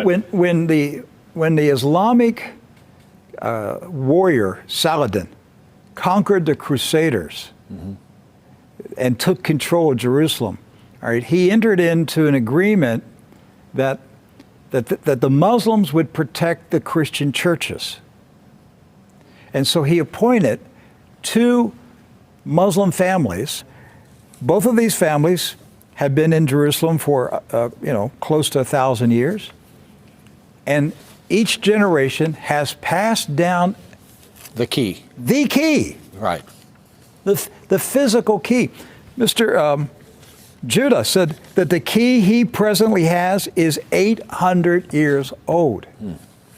When the Islamic warrior Saladin conquered the Crusaders and took control of Jerusalem, all right, he entered into an agreement that the Muslims would protect the Christian churches. And so he appointed 2 Muslim families. Both of these families have been in Jerusalem for, close to 1,000 years. And each generation has passed down the key. The key. Right. The physical key. Mr. Judah said that the key he presently has is 800 years old.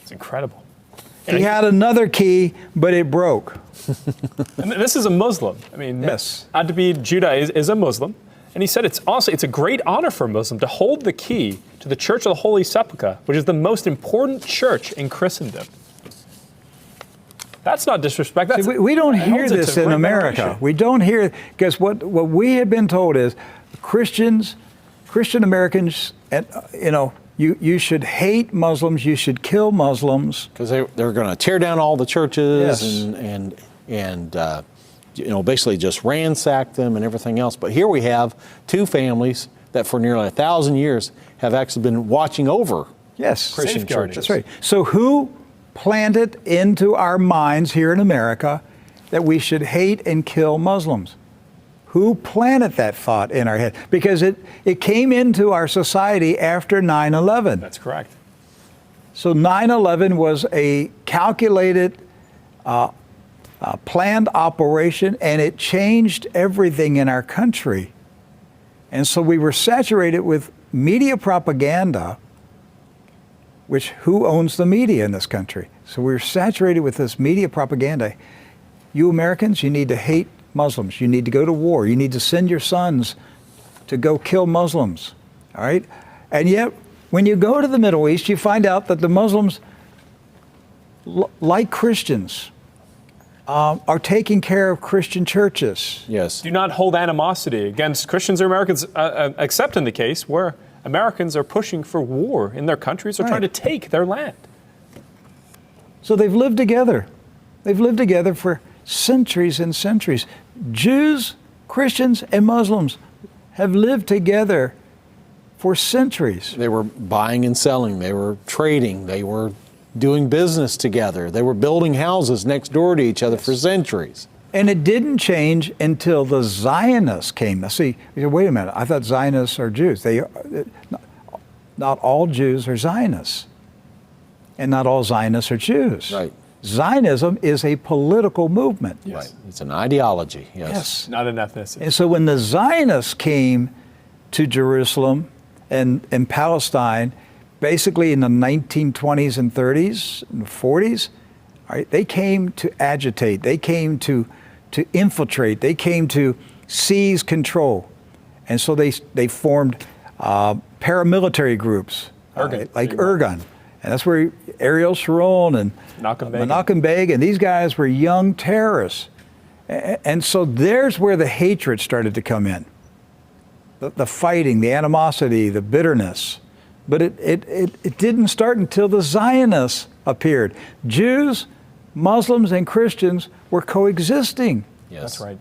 It's incredible. He had another key, but it broke. And this is a Muslim. I mean, yes. Adabid Judah is a Muslim. And he said it's a great honor for a Muslim to hold the key to the Church of the Holy Sepulchre, which is the most important church in Christendom. That's not disrespect. That's, we don't hear this in America. Veneration. We don't hear, because what we have been told is Christian Americans, and you should hate Muslims, you should kill Muslims. Because they're going to tear down all the churches Yes. and basically just ransack them and everything else. But here we have 2 families that for nearly 1,000 years have actually been watching over Christian churches. That's right. So who planted into our minds here in America that we should hate and kill Muslims? Who planted that thought in our head? Because it came into our society after 9/11. That's correct. So 9/11 was a calculated, planned operation, and it changed everything in our country. And so we were saturated with media propaganda, which who owns the media in this country? So we're saturated with this media propaganda. You Americans, you need to hate Muslims. You need to go to war. You need to send your sons to go kill Muslims. All right? And yet, when you go to the Middle East, you find out that the Muslims, like Christians, are taking care of Christian churches. Yes. Do not hold animosity against Christians or Americans, except in the case where Americans are pushing for war in their countries or trying to take their land. So they've lived together. They've lived together for centuries and centuries. Jews, Christians, and Muslims have lived together for centuries. They were buying and selling. They were trading. They were doing business together. They were building houses next door to each other for centuries. And it didn't change until the Zionists came. Now, see, you say, wait a minute, I thought Zionists are Jews. Not all Jews are Zionists. And not all Zionists are Jews. Right. Zionism is a political movement. Yes. Right. It's an ideology. Yes. Not an ethnicity. And so when the Zionists came to Jerusalem and Palestine, basically in the 1920s and 30s and 40s, all right, they came to agitate. They came to infiltrate. They came to seize control. And so they formed paramilitary groups, like Irgun. And that's where Ariel Sharon and Menachem Begin, and these guys were young terrorists. And so there's where the hatred started to come in. The fighting, the animosity, the bitterness. But it didn't start until the Zionists appeared. Jews, Muslims, and Christians were coexisting. Yes. That's right.